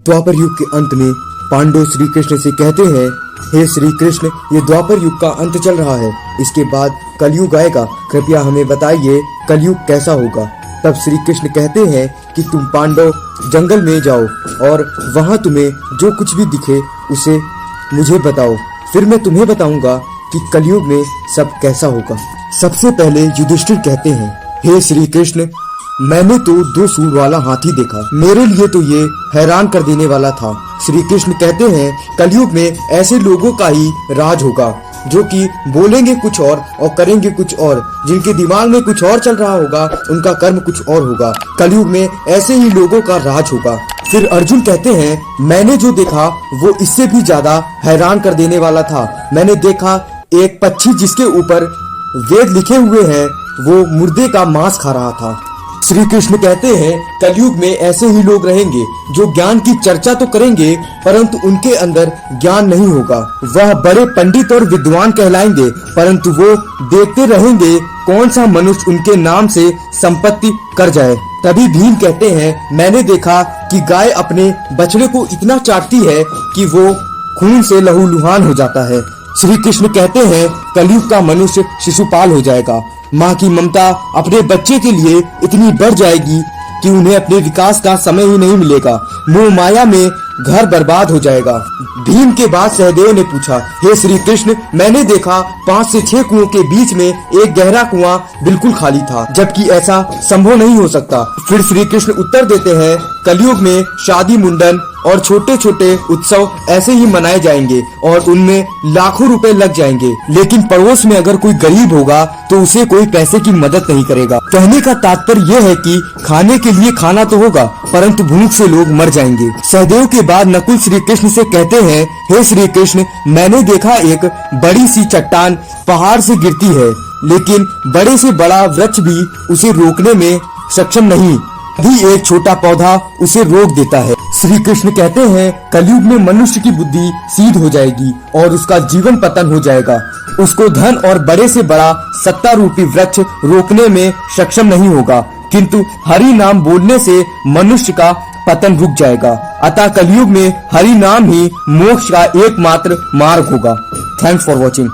द्वापर युग के अंत में पांडव श्री कृष्ण से कहते हैं, हे श्री कृष्ण, ये द्वापर युग का अंत चल रहा है, इसके बाद कलयुग आएगा, कृपया हमें बताइए कलयुग कैसा होगा। तब श्री कृष्ण कहते हैं कि तुम पांडव जंगल में जाओ और वहां तुम्हें जो कुछ भी दिखे उसे मुझे बताओ, फिर मैं तुम्हें बताऊंगा कि कलयुग में सब कैसा होगा। सबसे पहले युधिष्ठिर कहते हैं, हे श्री कृष्ण, मैंने तो 2 सूंड वाला हाथी देखा, मेरे लिए तो ये हैरान कर देने वाला था। श्री कृष्ण कहते हैं, कलयुग में ऐसे लोगों का ही राज होगा जो कि बोलेंगे कुछ और करेंगे कुछ और, जिनके दिमाग में कुछ और चल रहा होगा, उनका कर्म कुछ और होगा। कलयुग में ऐसे ही लोगों का राज होगा। फिर अर्जुन कहते हैं, मैंने जो देखा वो इससे भी ज्यादा हैरान कर देने वाला था। मैंने देखा एक पक्षी जिसके ऊपर वेद लिखे हुए हैं, वो मुर्दे का मांस खा रहा था। श्री कृष्ण कहते हैं, कलयुग में ऐसे ही लोग रहेंगे जो ज्ञान की चर्चा तो करेंगे परंतु उनके अंदर ज्ञान नहीं होगा। वह बड़े पंडित और विद्वान कहलाएंगे परंतु वो देखते रहेंगे कौन सा मनुष्य उनके नाम से संपत्ति कर जाए। तभी भीम कहते हैं, मैंने देखा कि गाय अपने बछड़े को इतना चाटती है कि वो खून से लहूलुहान हो जाता है। श्री कृष्ण कहते हैं, कलयुग का मनुष्य शिशुपाल हो जाएगा। माँ की ममता अपने बच्चे के लिए इतनी बढ़ जाएगी कि उन्हें अपने विकास का समय ही नहीं मिलेगा। मोह माया में घर बर्बाद हो जाएगा। भीम के बाद सहदेव ने पूछा, हे श्री कृष्ण, मैंने देखा 5 से 6 कुओं के बीच में एक गहरा कुआं बिल्कुल खाली था, जबकि ऐसा संभव नहीं हो सकता। फिर श्री कृष्ण उत्तर देते हैं, कलयुग में शादी मुंडन और छोटे छोटे उत्सव ऐसे ही मनाए जाएंगे और उनमें लाखों रुपए लग जाएंगे, लेकिन पड़ोस में अगर कोई गरीब होगा तो उसे कोई पैसे की मदद नहीं करेगा। कहने का तात्पर्य यह है कि खाने के लिए खाना तो होगा परंतु भूख से लोग मर जाएंगे। सहदेव के बाद नकुल श्री कृष्ण से कहते हैं, हे श्री कृष्ण, मैंने देखा एक बड़ी सी चट्टान पहाड़ से गिरती है, लेकिन बड़े से बड़ा वृक्ष भी उसे रोकने में सक्षम नहीं, भी एक छोटा पौधा उसे रोक देता है। श्री कृष्ण कहते हैं, कलयुग में मनुष्य की बुद्धि सीध हो जाएगी और उसका जीवन पतन हो जाएगा। उसको धन और बड़े से बड़ा सत्ता रूपी वृक्ष रोकने में सक्षम नहीं होगा, किंतु हरि नाम बोलने से मनुष्य का पतन रुक जाएगा। अतः कलयुग में हरि नाम ही मोक्ष का एकमात्र मार्ग होगा। Thanks for watching.